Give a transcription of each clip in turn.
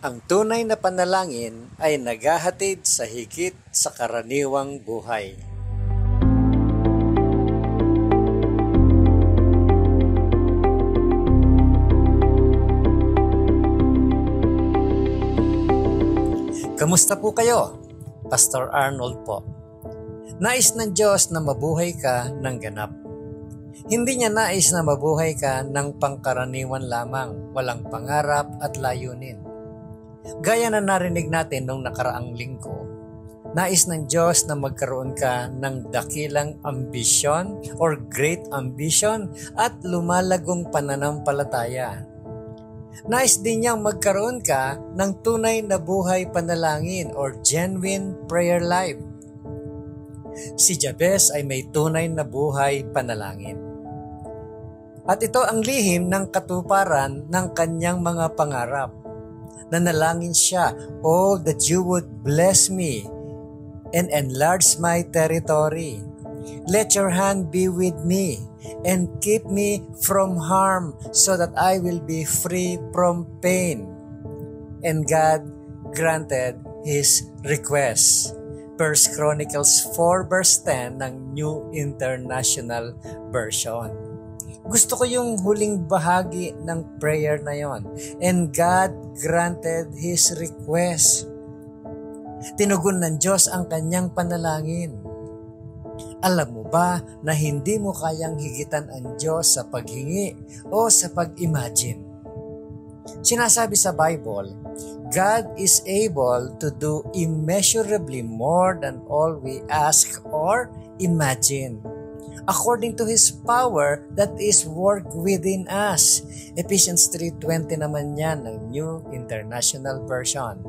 Ang tunay na panalangin ay naghahatid sa higit sa karaniwang buhay. Kamusta po kayo? Pastor Arnold po. Nais ng Diyos na mabuhay ka ng ganap. Hindi niya nais na mabuhay ka ng pangkaraniwan lamang, walang pangarap at layunin. Gaya na narinig natin nung nakaraang linggo, nais ng Diyos na magkaroon ka ng dakilang ambisyon or great ambition at lumalagong pananampalataya. Nais din niyang magkaroon ka ng tunay na buhay panalangin or genuine prayer life. Si Jabez ay may tunay na buhay panalangin. At ito ang lihim ng katuparan ng kanyang mga pangarap. Nanalangin siya, "Oh, that you would bless me and enlarge my territory. Let your hand be with me and keep me from harm so that I will be free from pain." And God granted his request. 1 Chronicles 4 verse 10 ng New International Version. Gusto ko yung huling bahagi ng prayer na yon. And God granted his request. Tinugon ng Diyos ang kanyang panalangin. Alam mo ba na hindi mo kayang higitan ang Diyos sa paghingi o sa pag-imagine? Sinasabi sa Bible, God is able to do immeasurably more than all we ask or imagine, according to His power that is worked within us. Ephesians 3:20 naman yan ng New International Version.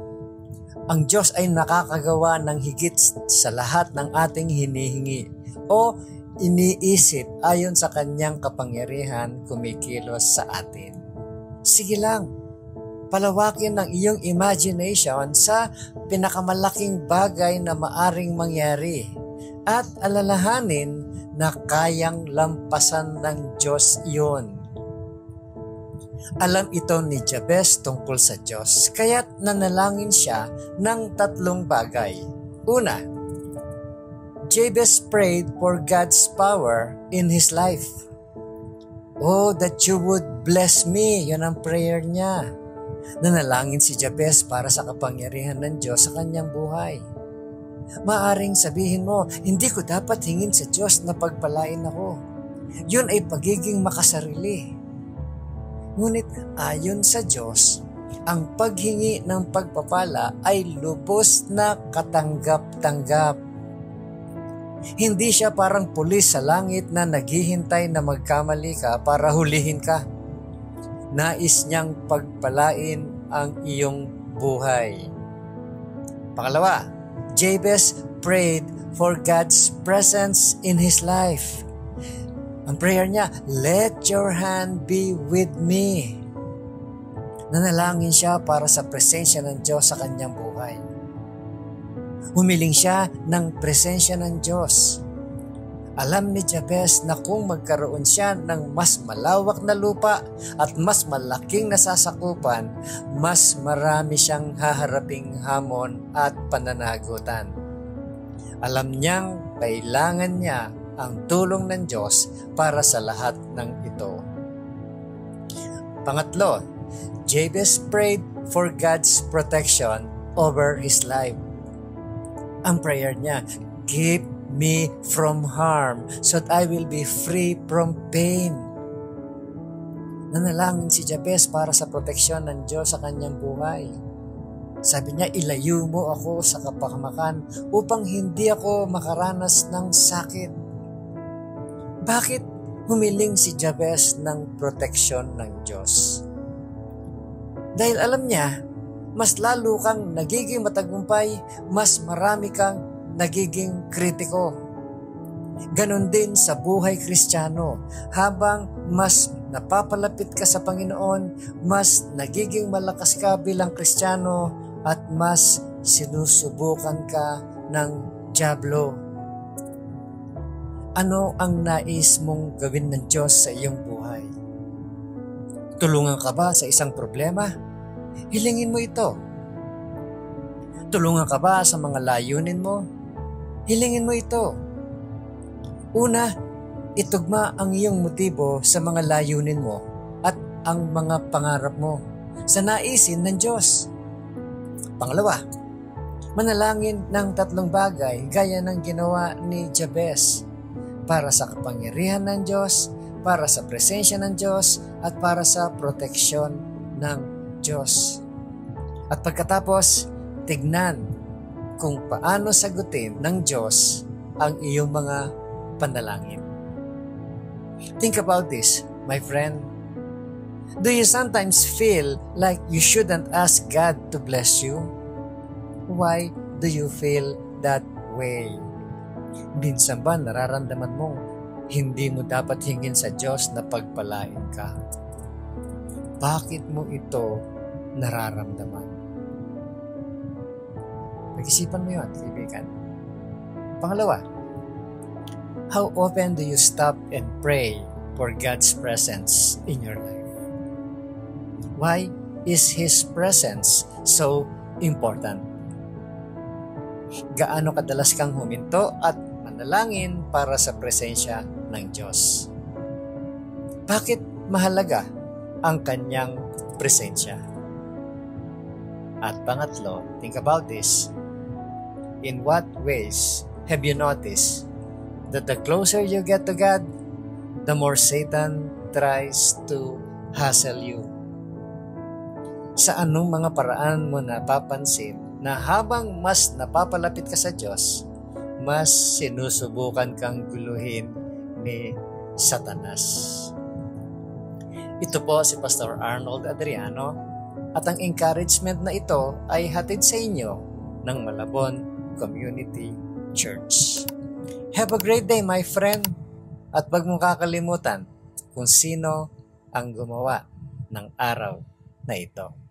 Ang Diyos ay nakakagawa ng higit sa lahat ng ating hinihingi o iniisip ayon sa kanyang kapangyarihan kumikilos sa atin. Sige lang, palawakin ng iyong imagination sa pinakamalaking bagay na maaring mangyari at alalahanin na kayang lampasan ng Diyos iyon. Alam ito ni Jabez tungkol sa Diyos, kaya't nanalangin siya ng 3 bagay. Una, Jabez prayed for God's power in his life. "Oh, that you would bless me," yun ang prayer niya. Nanalangin si Jabez para sa kapangyarihan ng Diyos sa kanyang buhay. Maaring sabihin mo, hindi ko dapat hingin sa Diyos na pagpalain ako. Yun ay pagiging makasarili. Ngunit ayon sa Diyos, ang paghingi ng pagpapala ay lubos na katanggap-tanggap. Hindi siya parang pulis sa langit na naghihintay na magkamali ka para hulihin ka. Nais niyang pagpalain ang iyong buhay. Pangalawa, Jabez prayed for God's presence in his life. Ang prayer niya, "Let your hand be with me." Nanalangin siya para sa presensya ng Diyos sa kanyang buhay. Humiling siya ng presensya ng Diyos. Alam ni Jabez na kung magkaroon siya ng mas malawak na lupa at mas malaking nasasakupan, mas marami siyang haharaping hamon at pananagutan. Alam niyang kailangan niya ang tulong ng Diyos para sa lahat ng ito. Pangatlo, Jabez prayed for God's protection over his life. Ang prayer niya, "Keep me from harm so that I will be free from pain." Nanalangin si Jabez para sa proteksyon ng Diyos sa kanyang buhay. Sabi niya, "Ilayo mo ako sa kapahamakan upang hindi ako makaranas ng sakit." Bakit humiling si Jabez ng proteksyon ng Diyos? Dahil alam niya, mas lalo kang nagiging matagumpay, mas marami kang nagiging kritiko. Ganon din sa buhay Kristiyano. Habang mas napapalapit ka sa Panginoon, mas nagiging malakas ka bilang Kristiyano at mas sinusubukan ka ng dyablo. Ano ang nais mong gawin ng Diyos sa iyong buhay? Tulungan ka ba sa isang problema? Hilingin mo ito. Tulungan ka ba sa mga layunin mo? Hilingin mo ito. Una, itugma ang iyong motibo sa mga layunin mo at ang mga pangarap mo sa naisin ng Diyos. Pangalawa, manalangin ng 3 bagay gaya ng ginawa ni Jabez para sa kapangyarihan ng Diyos, para sa presensya ng Diyos, at para sa proteksyon ng Diyos. At pagkatapos, tignan kung paano sagutin ng Diyos ang iyong mga panalangin. Think about this, my friend. Do you sometimes feel like you shouldn't ask God to bless you? Why do you feel that way? Minsan ba nararamdaman mong hindi mo dapat hingin sa Diyos na pagpalain ka? Bakit mo ito nararamdaman? Pag-isipan mo yun, kaibigan. Pangalawa, how often do you stop and pray for God's presence in your life? Why is His presence so important? Gaano kadalas kang huminto at manalangin para sa presensya ng Diyos? Bakit mahalaga ang kanyang presensya? At pangatlo, think about this. In what ways have you noticed that the closer you get to God, the more Satan tries to hassle you? Sa anong mga paraan mo napapansin na habang mas napapalapit ka sa Diyos, mas sinusubukan kang guluhin ni Satanas? Ito po si Pastor Arnold Adriano at ang encouragement na ito ay hatid sa inyo ng Malabon Community Church. Have a great day, my friend, at wag mong kakalimutan kung sino ang gumawa ng araw na ito.